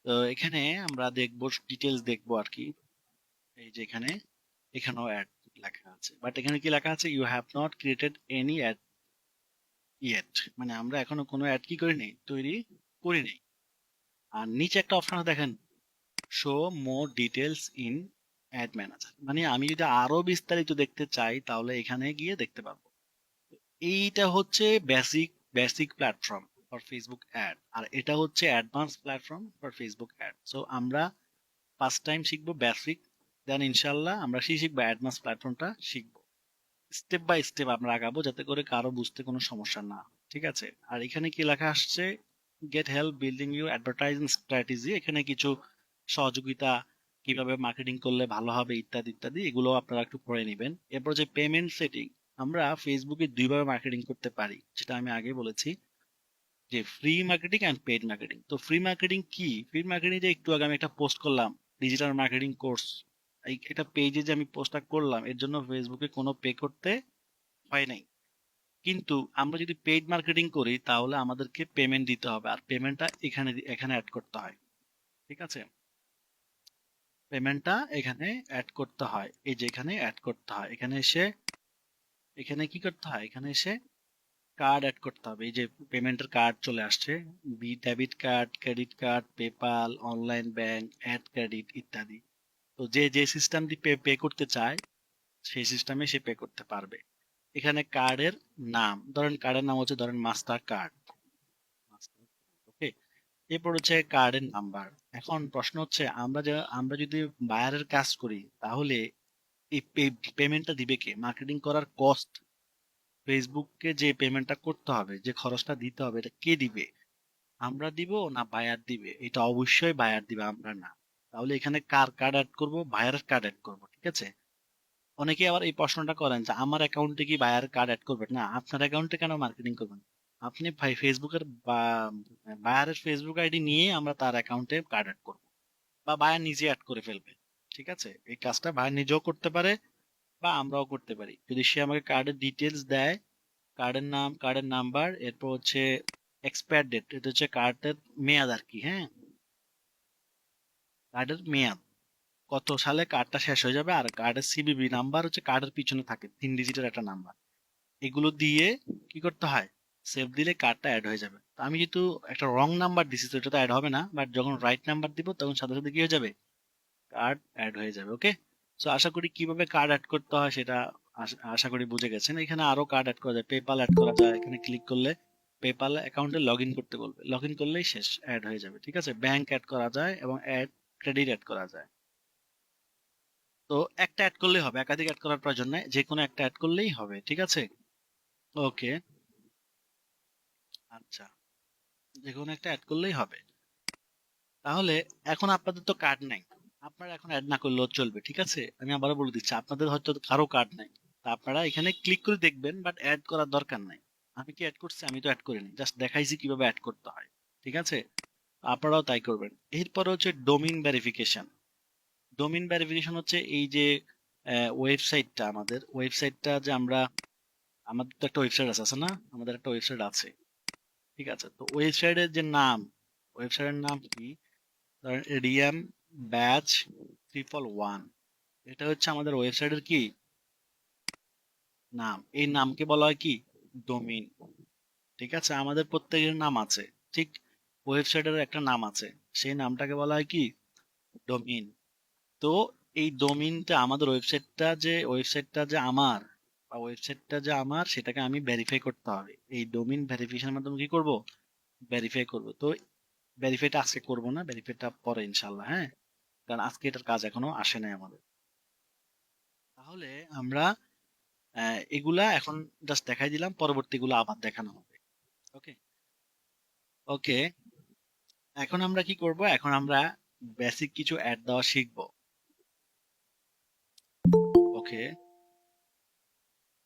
তো এখানে আমরা দেখবো, ডিটেলস দেখবো আর কি। এই যে এখানেও অ্যাড লেখা আছে, বাট এখানে কি লেখা আছে, you have not created any ad yet, মানে আমরা এখনো কোনো অ্যাড কি করিনি, তৈরি করিনি। আর নিচে একটা অপশন দেখেন, show more details in add manager, মানে আমি যদি আরো বিস্তারিত দেখতে চাই তাহলে এখানে গিয়ে দেখতে পাবো। এইটা হচ্ছে basic basic platform for Facebook ad, আর এটা হচ্ছে advance platform for Facebook ad. So আমরা ফার্স্ট টাইম শিখবো বেসিক, দেন ইনশাল্লাহ আমরা শিখবো অ্যাডভান্স প্ল্যাটফর্মটা শিখবো। স্টেপ বাই স্টেপ আমরা আগাবো যাতে করে কারো বুঝতে কোনো সমস্যা না হয়, ঠিক আছে। আর এখানে কি লেখা আসছে, get help building your advertising strategy, এখানে কিছু সহযোগিতা, কিভাবে মার্কেটিং করলে ভালো হবে ইত্যাদি ইত্যাদি, এগুলো আপনারা একটু পড়ে নেবেন। এরপর যে পেমেন্ট সেটিং, আমরা ফেসবুকে দুইভাবে মার্কেটিং করতে পারি, যেটা আমি আগে বলেছি, যে free marketing and paid marketing. তো ফ্রি মার্কেটিং কি, ফ্রি মার্কেটিং যে একটু আগে আমি একটা পোস্ট করলাম, ডিজিটাল মার্কেটিং কোর্স, এই একটা পেজে যে আমি পোস্টটা করলাম, এর জন্য ফেসবুকে কোনো পে করতে হয় নাই। কিন্তু আমরা যদি পেইড মার্কেটিং করি তাহলে আমাদেরকে পেমেন্ট দিতে হবে, আর পেমেন্টটা এখানে এখানে অ্যাড করতে হয়, ঠিক আছে। পেমেন্টটা এখানে অ্যাড করতে হয়, এই যে এখানে অ্যাড করতে হয়, এখানে এসে এখানে কি করতে হয়, এখানে এসে কার্ড অ্যাড করতে হবে। এই যে পেমেন্টের কার্ড চলে আসছে, debit card, credit card, PayPal, online bank, add credit ইত্যাদি। তো যে যে সিস্টেম দিয়ে পে পে করতে চায় সেই সিস্টেমে সে পে করতে পারবে। এখানে কার্ডের নাম, ধরেন কার্ডের নাম হচ্ছে, ধরেন মাস্টার কার্ড, ওকে। এরপর হচ্ছে কার্ডের নাম্বার। এখন প্রশ্ন হচ্ছে, আমরা যদি বায়ারের কাজ করি তাহলে এই পেমেন্টটা দিবে কে, মার্কেটিং করার কস্ট, ফেসবুককে যে পেমেন্টটা করতে হবে, যে খরচটা দিতে হবে, এটা কে দিবে, আমরা দিব না বায়ার দিবে? এটা অবশ্যই বায়ার দিবে, আমরা না। তাহলে এখানে কার কার্ড অ্যাড করব, বায়ারের কার্ড অ্যাড করব, ঠিক আছে। অনেকে আবার এই প্রশ্নটা করেন যে আমার অ্যাকাউন্টে কি বায়ার কার্ড অ্যাড করবেন, না আপনার অ্যাকাউন্টে কেন মার্কেটিং করবেন, আপনি ভাই ফেসবুকের বা বায়ারের ফেসবুক আইডি নিয়ে আমরা তার অ্যাকাউন্টে কার্ড অ্যাড করব, বা বায়ার নিজে অ্যাড করে ফেলবে, ঠিক আছে। এই কাজটা বায়ার নিজেও করতে পারে বা আমরাও করতে পারি, যদি সে আমাকে কার্ডের ডিটেলস দেয়, কার্ডের নাম, কার্ডের নাম্বার, এরপর হচ্ছে এক্সপায়ার ডেট, এটা হচ্ছে কার্ডের মেয়াদ আর কি, হ্যাঁ, কার্ডের মেয়াদ, কত সালে কার্ডটা শেষ হয়ে যাবে, আর কার্ডের সিবিবি নাম্বার হচ্ছে কার্ডের পিছনে থাকে 3 ডিজিটের একটা নাম্বার, এগুলো দিয়ে কি করতে হয়, সেভ দিলে কার্ডটা অ্যাড হয়ে যাবে। তো আমি যেহেতু একটা রং নাম্বার দিছি, তো এটা তো অ্যাড হবে না, বাট যখন রাইট নাম্বার দিব তখন সাথে সাথে কি হয়ে যাবে, কার্ড অ্যাড হয়ে যাবে, ওকে। সো আশা করি কিভাবে কার্ড অ্যাড করতে হয় সেটা আশা করি বুঝে গেছেন। এখানে আরো কার্ড অ্যাড করা যায়, পেপাল অ্যাড করা যায়, এখানে ক্লিক করলে পেপাল অ্যাকাউন্টে লগ ইন করতে বলবে, লগ ইন করলেই শেষ, অ্যাড হয়ে যাবে, ঠিক আছে। ব্যাংক অ্যাড করা যায় এবং ক্রেডিট অ্যাড করা যায়। তো একটা অ্যাড করলেই হবে, একাধিক অ্যাড করার প্রয়োজন নেই, যে কোনো একটা অ্যাড করলেই হবে, ঠিক আছে। ওকে, আচ্ছা, যে কোনো একটা অ্যাড করলেই হবে। তাহলে এখন আপনাদের তো কার্ড নাই, আপনারা এখন অ্যাড না করলেও চলবে, ঠিক আছে। আমি আবারও বলে দিচ্ছি, আপনাদের হয়তো কারো কার্ড নাই, তা আপনারা এখানে ক্লিক করে দেখবেন, বাট অ্যাড করার দরকার নাই। আমি কি অ্যাড করছি, আমি তো অ্যাড করিনি, জাস্ট দেখাইছি কিভাবে অ্যাড করতে হয়, ঠিক আছে। আপনারাও তাই করবেন। এরপর হচ্ছে ডোমিন ভেরিফিকেশন। ডোমিন ভেরিফিকেশন হচ্ছে এই যে ওয়েবসাইটটা, আমাদের ওয়েবসাইটটা যে আমরা, আমাদের তো একটা ওয়েবসাইট আছে, আছে না, আমাদের একটা ওয়েবসাইট আছে, ঠিক আছে। তো ওয়েবসাইটের যে নাম, ওয়েবসাইটের নাম কি, ধরেন রিয়াম ব্যাচ 341, এটা হচ্ছে আমাদের ওয়েবসাইটের কি নাম, এই নামকে বলা হয় কি, ডোমিন, ঠিক আছে। আমাদের প্রত্যেকের নাম আছে, ঠিক ওয়েবসাইটের একটা নাম আছে, সেই নামটাকে বলা হয় কি, ডোমিন। তো এই ডোমিনটা, আমাদের ওয়েবসাইটটা যে আমার, বা ওয়েবসাইটটা যে আমার, সেটাকে আমি ভেরিফাই করতে হবে, এই ডোমিন ভেরিফিকেশনের মাধ্যমে কি করব, ভেরিফাই করব। তো ভেরিফাইটা আজকে করব না, ভেরিফাইটা পরে ইনশাল্লাহ, হ্যাঁ, কারণ আজকে এটার কাজ এখনো আসে নাই আমাদের। তাহলে আমরা এগুলা এখন জাস্ট দেখাই দিলাম, পরবর্তীগুলো আবার দেখানো হবে, ওকে। ওকে, এখন আমরা কি করব, এখন আমরা বেসিক কিছু অ্যাড দেওয়া শিখবো। ওকে,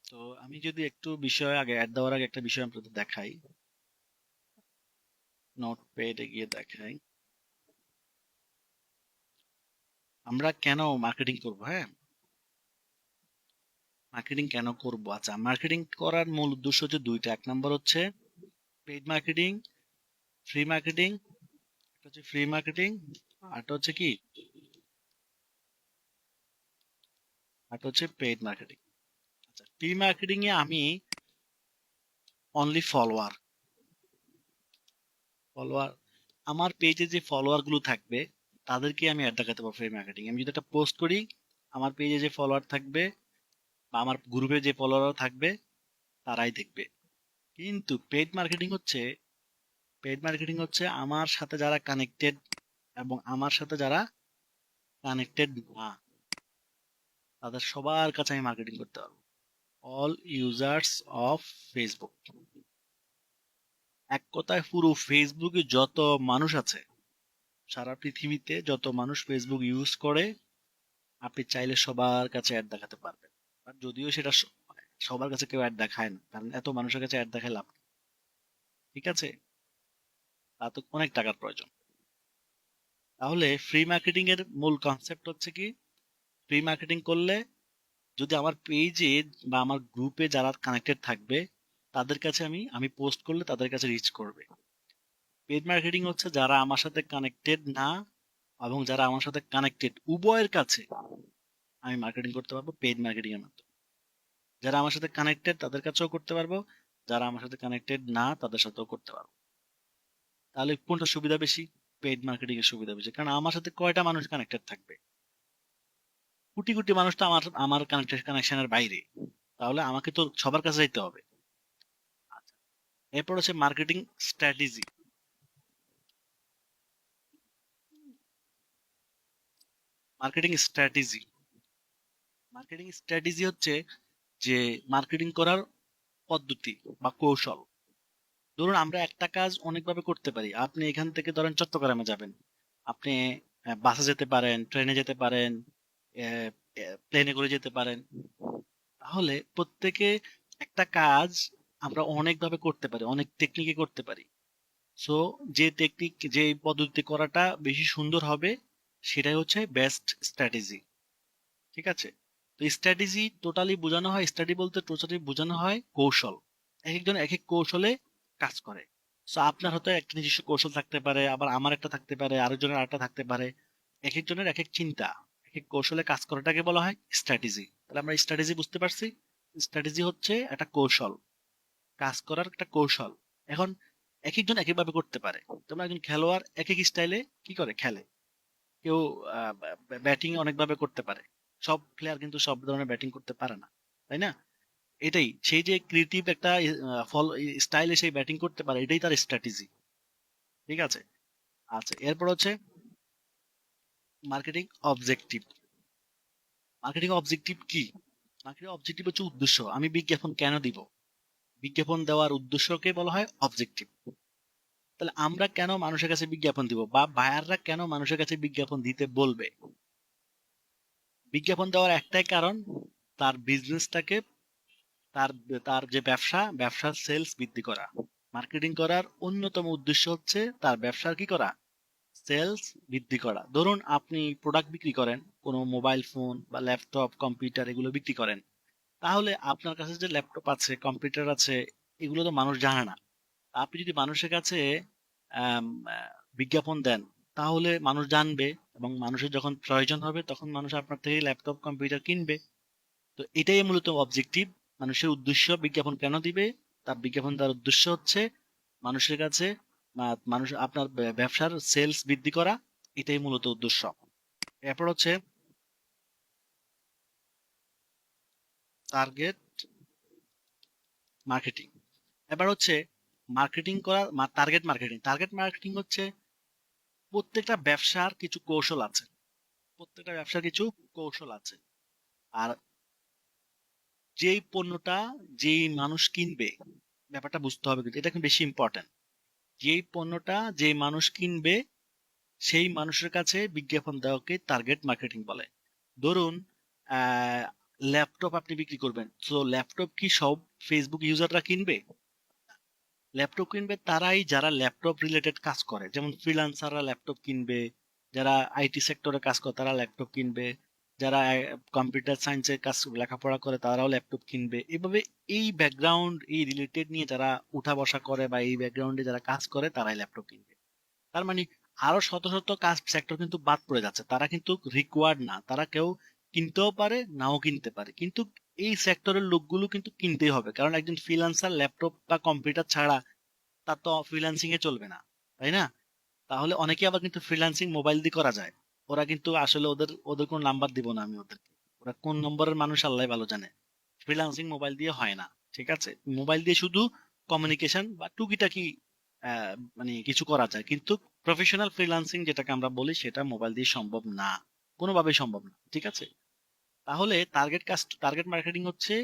তো আমি যদি একটু বিষয় আগে অ্যাড দেওয়ার আগে একটা বিষয় আপনাদের দেখাই, নোটপ্যাডে গিয়ে দেখাই আমরা কেন মার্কেটিং করব। হ্যাঁ, মার্কেটিং কেন করব? আচ্ছা, মার্কেটিং করার মূল উদ্দেশ্য হচ্ছে দুইটা। এক নম্বর হচ্ছে পেইড মার্কেটিং, ফ্রি মার্কেটিং। একটা হচ্ছে ফ্রি মার্কেটিং, আরটা হচ্ছে কি, আরটা হচ্ছে পেইড মার্কেটিং। আচ্ছা, ফ্রি মার্কেটিং এ আমি অনলি ফলোয়ার ফলোয়ার আমার পেজে যে ফলোয়ার গুলো থাকবে তাদেরকে আমি অ্যাড দেখাতে পারবো ফ্রি মার্কেটিং। আমি যদি একটা পোস্ট করি, আমার পেজে যে ফলোয়ার থাকবে বা আমার গ্রুপে যে ফলোয়ার থাকবে তারাই দেখবে। কিন্তু পেইড মার্কেটিং হচ্ছে আমার সাথে যারা কানেক্টেড এবং আমার সাথে যারা কানেক্টেড না, তাদের সবার কাছে আমি মার্কেটিং করতে পারবো। অল ইউজার্স অফ ফেসবুক, এক কথায় পুরো ফেসবুকে যত মানুষ আছে, সারা পৃথিবীতে যত মানুষ ফেসবুক ইউজ করে, আপনি চাইলে সবার কাছে অ্যাড দেখাতে পারবেন। আর যদিও সেটা সবার কাছে কেউ অ্যাড দেখায় না, কারণ এত মানুষের কাছে অ্যাড দেখায় লাভ নেই। ঠিক আছে, তা তো অনেক টাকার প্রয়োজন। তাহলে ফ্রি মার্কেটিং এর মূল কনসেপ্ট হচ্ছে কি, ফ্রি মার্কেটিং করলে যদি আমার পেজে বা আমার গ্রুপে যারা কানেক্টেড থাকবে তাদের কাছে আমি আমি পোস্ট করলে তাদের কাছে রিচ করবে। পেইড মার্কেটিং হচ্ছে যারা আমার সাথে কানেক্টেড না এবং যারা আমার সাথে কানেক্টেড, উভয়ের কাছে আমি মার্কেটিং করতে পারবো পেইড মার্কেটিং এর মাধ্যমে। যারা আমার সাথে কানেক্টেড তাদের কাছেও করতে পারবো, যারা আমার সাথে কানেক্টেড না তাদের সাথেও করতে পারবো। তাহলে কোনটা সুবিধা বেশি? পেইড মার্কেটিং এর সুবিধা বেশি, কারণ আমার সাথে কয়টা মানুষ কানেক্টেড থাকবে? কোটি কোটি মানুষ তো আমার আমার কানেকশনের বাইরে। তাহলে আমাকে তো সবার কাছে যেতে হবে। আচ্ছা, এরপর হচ্ছে marketing strategy. Marketing strategy marketing strategy হচ্ছে যে মার্কেটিং করার পদ্ধতি বা কৌশল। ধরুন আমরা একটা কাজ অনেকভাবে করতে পারি। আপনি এখান থেকে ধরেন চট্টগ্রামে যাবেন, আপনি বাসে যেতে পারেন, ট্রেনে যেতে পারেন, প্লেনে করে যেতে পারেন। তাহলে প্রত্যেকে একটা কাজ আমরা অনেকভাবে করতে পারি, অনেক টেকনিকে করতে পারি। সো যে টেকনিক, যে পদ্ধতি করাটা বেশি সুন্দর হবে, সেটাই হচ্ছে বেস্ট স্ট্র্যাটেজি। ঠিক আছে, তো স্ট্র্যাটেজি টোটালি বোঝানো হয়, স্টাডি বলতে টোটালি বোঝানো হয় কৌশল। এক একজন এক এক কৌশলে কাজ করে। সো আপনার হয়তো একটা নিজস্ব কৌশল থাকতে পারে, আবার আমার একটা থাকতে পারে, আরেকজনের আরেকটা থাকতে পারে। এক একজনের এক এক চিন্তা, এক এক কৌশলে কাজ করাটাকে বলা হয় স্ট্র্যাটেজি। তাহলে আমরা স্ট্র্যাটেজি বুঝতে পারছি। স্ট্র্যাটেজি হচ্ছে একটা কৌশল, কাজ করার একটা কৌশল। এখন এক একজন এক একভাবে করতে পারে। যেমন একজন খেলোয়াড় এক এক স্টাইলে কি করে খেলে। কেউ ব্যাটিং অনেকভাবে করতে পারে, সব প্লেয়ার কিন্তু সব ধরনের ব্যাটিং করতে পারে না, তাই না? এটাই সেই যে ক্রিয়েটিভ একটা ফল স্টাইলে সেই ব্যাটিং করতে পারে, এটাই তার স্ট্র্যাটেজি। ঠিক আছে, আচ্ছা, এরপর হচ্ছে মার্কেটিং অবজেক্টিভ। মার্কেটিং অবজেক্টিভ কি? মার্কেটিং অবজেক্টিভ হচ্ছে উদ্দেশ্য। আমি বিজ্ঞাপন কেন দিব, বিজ্ঞাপন দেওয়ার উদ্দেশ্যকে বলা হয় অবজেক্টিভ। তাহলে আমরা কেন মানুষের কাছে বিজ্ঞাপন দিব, বা বায়াররা কেন মানুষের কাছে বিজ্ঞাপন দিতে বলবে? বিজ্ঞাপন দেওয়ার একটাই কারণ, তার বিজনেসটাকে, তার তার যে ব্যবসার সেলস বৃদ্ধি করা। মার্কেটিং করার অন্যতম উদ্দেশ্য হচ্ছে তার ব্যবসার কি করা, সেলস বৃদ্ধি করা। ধরুন আপনি প্রোডাক্ট বিক্রি করেন, কোনো মোবাইল ফোন বা ল্যাপটপ কম্পিউটার এগুলো বিক্রি করেন। তাহলে আপনার কাছে যে ল্যাপটপ আছে, কম্পিউটার আছে, এগুলো তো মানুষ জানে না। আপনি যদি মানুষের কাছে আম, বিজ্ঞাপন দেন, তাহলে মানুষ জানবে, এবং মানুষের যখন প্রয়োজন হবে তখন মানুষ আপনার থেকে ল্যাপটপ কম্পিউটার কিনবে। তো এটাই মূলত অবজেক্টিভ। মানুষের উদ্দেশ্য বিজ্ঞাপন কেন দিবে, তার বিজ্ঞাপন তার উদ্দেশ্য হচ্ছে মানুষের কাছে মানুষ আপনার ব্যবসার সেলস বৃদ্ধি করা। এটাই মূলত উদ্দেশ্য। এরপর হচ্ছে টার্গেট মার্কেটিং। এবার হচ্ছে মার্কেটিং করা, টার্গেট মার্কেটিং হচ্ছে প্রত্যেকটা ব্যবসার কিছু কৌশল আছে, প্রত্যেকটা ব্যবসার কিছু কৌশল আছে। আর যেই পণ্যটা যেই মানুষ কিনবে, ব্যাপারটা বুঝতে হবে, কিন্তু এটা কিন্তু বেশি ইম্পর্টেন্ট। যেই পণ্যটা যে মানুষ কিনবে সেই মানুষের কাছে বিজ্ঞাপন দেওয়াকে টার্গেট মার্কেটিং বলে। ধরুন ল্যাপটপ আপনি বিক্রি করবেন, তো ল্যাপটপ কি সব ফেসবুক ইউজাররা কিনবে? ল্যাপটপ কিনবে তারাই যারা ল্যাপটপ রিলেটেড কাজ করে, যেমন ফ্রিল্যান্সাররা ল্যাপটপ কিনবে, যারা আইটি সেক্টরে কাজ করে তারা ল্যাপটপ কিনবে, যারা কম্পিউটার সায়েন্সের কাজ লেখাপড়া করে তারাও ল্যাপটপ কিনবে। এভাবে এই ব্যাকগ্রাউন্ড এই রিলেটেড নিয়ে যারা উঠা বসা করে বা এই ব্যাকগ্রাউন্ডে যারা কাজ করে তারাই ল্যাপটপ কিনবে। তার মানে আরো শত শত কাজ সেক্টর কিন্তু বাদ পড়ে যাচ্ছে, তারা কিন্তু রিকোয়ার্ড না, তারা কেউ কিনতেও পারে নাও কিনতে পারে, কিন্তু এই সেক্টরের লোকগুলো কিন্তু কিনতেই হবে, কারণ একজন ফ্রিল্যান্সার ল্যাপটপ বা কম্পিউটার ছাড়া তার তো ফ্রিল্যান্সিং এ চলবে না, তাই না? তাহলে অনেকে আবার কিন্তু ফ্রিল্যান্সিং মোবাইল দিয়ে করা যায়। ওরা কিন্তু আসলে ওদের ওদের কোন নাম্বার দিব না আমি ওদেরকে, ওরা কোন নম্বরের মানুষ আল্লাহ ভালো জানে। ফ্রিল্যান্সিং মোবাইল দিয়ে হয় না, ঠিক আছে? মোবাইল দিয়ে শুধু কমিউনিকেশন বা টুকিটাকি মানে কিছু করা যায়, কিন্তু প্রফেশনাল ফ্রিল্যান্সিং যেটাকে আমরা বলি সেটা মোবাইল দিয়ে সম্ভব না, কোনোভাবেই সম্ভব না, ঠিক আছে? তাহলে টার্গেট মার্কেটিং হচ্ছে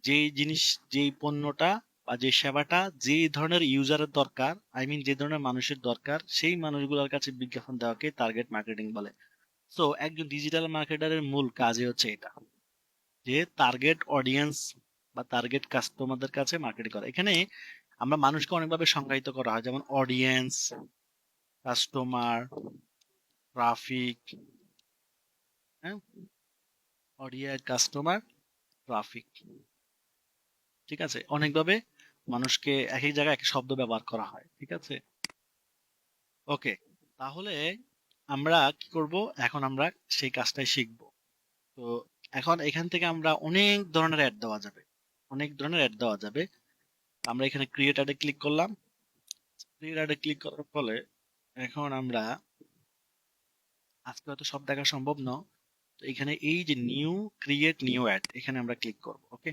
যেই জিনিস, যেই পণ্যটা বা যে সেবাটা যে ধরনের ইউজারের দরকার, আই মিন যে ধরনের মানুষের দরকার, সেই মানুষগুলোর কাছে বিজ্ঞাপন দেওয়াকে টার্গেট মার্কেটিং বলে। সো একজন ডিজিটাল মার্কেটারের মূল কাজই হচ্ছে এটা, যে টার্গেট অডিয়েন্স বা টার্গেট কাস্টমারদের কাছে মার্কেটিং করা। এখানে আমরা মানুষকে অনেকভাবে সংজ্ঞায়িত করা হয়, যেমন অডিয়েন্স, কাস্টমার, ট্রাফিক, হ্যাঁ, অডিয়েন্স, কাস্টমার, ট্রাফিক, ঠিক আছে? অনেকভাবে মানুষকে এক এক জায়গায় এক এক শব্দ ব্যবহার করা হয়, ঠিক আছে? ওকে, তাহলে আমরা কি করব? এখন আমরা সেই কাজটাই শিখব। তো এখন এখান থেকে আমরা অনেক ধরনের অ্যাড দেওয়া যাবে, অনেক ধরনের অ্যাড দেওয়া যাবে। আমরা এখানে ক্রিয়েট অ্যাডে ক্লিক করলাম। ক্রিয়েট অ্যাডে ক্লিক করার ফলে এখন আমরা, আজকে হয়তো সব দেখা সম্ভব না, তো এখানে এই যে নিউ, ক্রিয়েট নিউ অ্যাড, এখানে আমরা ক্লিক করব। ওকে,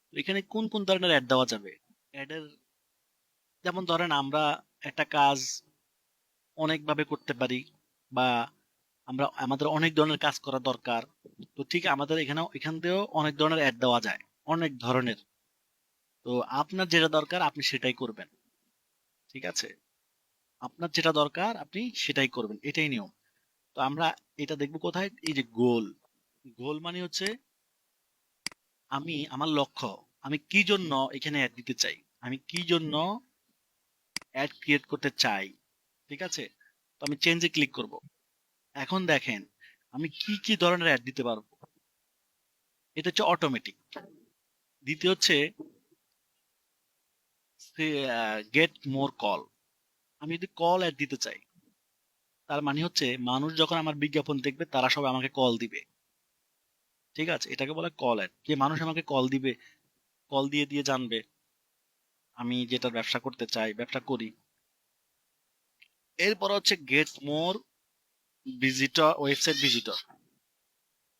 তো এখানে কোন কোন ধরনের অ্যাড দেওয়া যাবে? অ্যাডের, যেমন ধরেন আমরা একটা কাজ অনেকভাবে করতে পারি, বা আমরা আমাদের অনেক ধরনের কাজ করা দরকার, তো ঠিক আমাদের এখান থেকেও অনেক ধরনের অ্যাড দেওয়া যায়, অনেক ধরনের। তো আপনার যেটা দরকার আপনি সেটাই করবেন, ঠিক আছে? আপনার যেটা দরকার আপনি সেটাই করবেন, এটাই নিয়ম। তো আমরা এটা দেখবো কোথায়? এই যে গোল, গোল মানে হচ্ছে আমি আমার লক্ষ্য, আমি কি জন্য এখানে অ্যাড দিতে চাই, আমি কি জন্য অ্যাড ক্রিয়েট করতে চাই, ঠিক আছে? তো আমি চেঞ্জে ক্লিক করব। এখন দেখেন আমি কি কি ধরনের অ্যাড দিতে পারবো। এটা হচ্ছে অটোমেটিক। দ্বিতীয় হচ্ছে গেট মোর কল, আমি যদি কল অ্যাড দিতে চাই, তার মানে হচ্ছে মানুষ যখন আমার বিজ্ঞাপন দেখবে তারা সবাই আমাকে কল দিবে, ঠিক আছে? এটাকে বলে কল অ্যাড, যে মানুষ আমাকে কল দিবে, কল দিয়ে দিয়ে জানবে আমি যেটা ব্যবসা করতে চাই, ব্যবসা করি। এরপর হচ্ছে get more visitor, website visitor.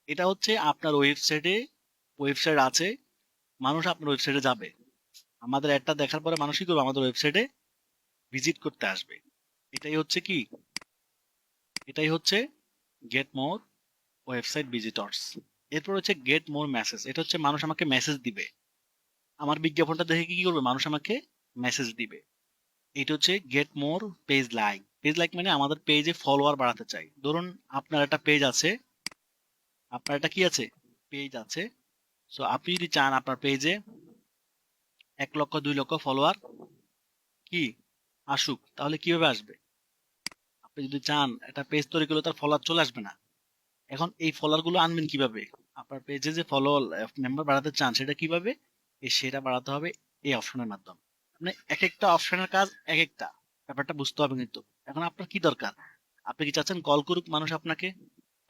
এটা হচ্ছে আপনার ওয়েবসাইট আছে, মানুষ আপনার ওয়েবসাইটে যাবে, আমাদের একটা দেখার পরে মানুষ কি করবে? আমাদের ওয়েবসাইটে ভিজিট করতে আসবে। এটাই হচ্ছে কি, এটাই হচ্ছে গেট মোর ওয়েবসাইট ভিজিটরস। এরপর হচ্ছে গেট মোর মেসেজ, এটা হচ্ছে মানুষ আমাকে মেসেজ দিবে, আমার বিজ্ঞাপনটা দেখে কি করবে? মানুষ আমাকে মেসেজ দিবে। এটা হচ্ছে get more page like. Page like মানে আমাদের পেজে ফলোয়ার বাড়াতে চাই। ধরুন আপনার একটা পেজ আছে, আপনার একটা কি আছে? পেজ আছে। সো আপনি যদি চান আপনার পেজে 1 লক্ষ 2 লক্ষ ফলোয়ার কি আসুক, তাহলে কিভাবে আসবে? আপনি যদি চান একটা পেজ তৈরি করলে তার ফলোয়ার চলে আসবে না। এখন এই ফলোয়ার গুলো আনবেন কিভাবে? আপনার পেজে যে মেম্বার বাড়াতে চান সেটা কিভাবে? সেটা বাড়াতে হবে এই অপশনের মাধ্যমে। মানে এক একটা অপশনের কাজ এক একটা, ব্যাপারটা বুঝতে হবে কিন্তু। এখন আপনার কি দরকার? আপনি কি চাচ্ছেন কল করুক মানুষ আপনাকে?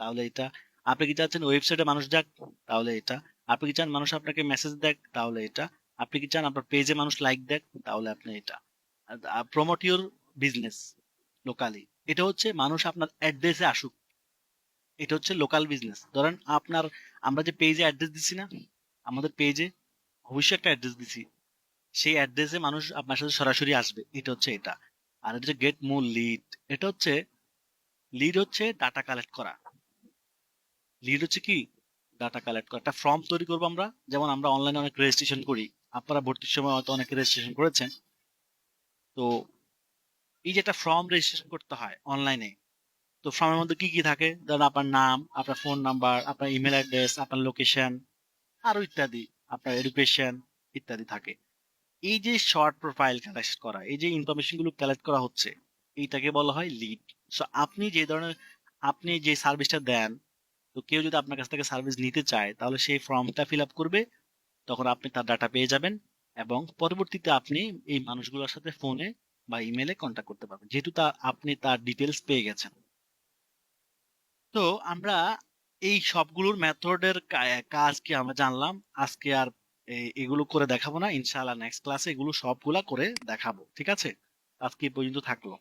তাহলে এটা। আপনি কি চাচ্ছেন ওয়েবসাইটে মানুষ যাক? তাহলে এটা। আপনি কি চান মানুষ আপনাকে মেসেজ দেখ? তাহলে এটা। আপনি কি চান আপনার পেজে মানুষ লাইক দেখ? তাহলে আপনি এটা। প্রমোট ইউর বিজনেস লোকালি, এটা হচ্ছে মানুষ আপনার অ্যাড্রেসে আসুক, এটা হচ্ছে লোকাল বিজনেস। ধরেন আপনার, আমরা যে পেজে অ্যাড্রেস দিছি না, আমাদের পেজে অবশ্যই একটা অ্যাড্রেস দিছি, সেই অ্যাড্রেসে মানুষ আপনার সাথে সরাসরি আসবে, এটা হচ্ছে এটা। আর এটা হচ্ছে গেট মোর লিড, এটা হচ্ছে, লিড হচ্ছে ডাটা কালেক্ট করা। লিড হচ্ছে কি? ডাটা কালেক্ট করা। একটা ফর্ম তৈরি করবো আমরা, যেমন আমরা অনলাইনে অনেক রেজিস্ট্রেশন করি, আপনারা ভর্তির সময় হয়তো অনেকে রেজিস্ট্রেশন করেছেন। তো এই যে একটা ফর্ম রেজিস্ট্রেশন করতে হয় অনলাইনে, তো ফর্মের মধ্যে কি কি থাকে? ধরেন আপনার নাম, আপনার ফোন নাম্বার, আপনার ইমেল অ্যাড্রেস, আপনার লোকেশন, আরো ইত্যাদি, আপনার এডুকেশন ইত্যাদি থাকে। এই যে শর্ট প্রোফাইল কালেক্ট করা, এই যে ইনফরমেশন গুলো কালেক্ট করা হচ্ছে, এইটাকে বলা হয় লিড। সো আপনি যে ধরনের, আপনি যে সার্ভিসটা দেন, তো কেউ যদি আপনার কাছ থেকে সার্ভিস নিতে চায় তাহলে সেই ফর্মটা ফিল আপ করবে, তখন আপনি তার ডাটা পেয়ে যাবেন, এবং পরবর্তীতে আপনি এই মানুষগুলোর সাথে ফোনে বা ইমেলে কন্ট্যাক্ট করতে পারবেন, যেহেতু আপনি তার ডিটেলস পেয়ে গেছেন। তো আমরা এই সবগুলোর মেথডের কাজ কি আমরা জানলাম। আজকে আর এগুলো করে দেখাবো না, ইনশাআল্লাহ নেক্সট ক্লাসে এগুলো সবগুলা করে দেখাবো, ঠিক আছে? আজকে এই পর্যন্ত থাকলো।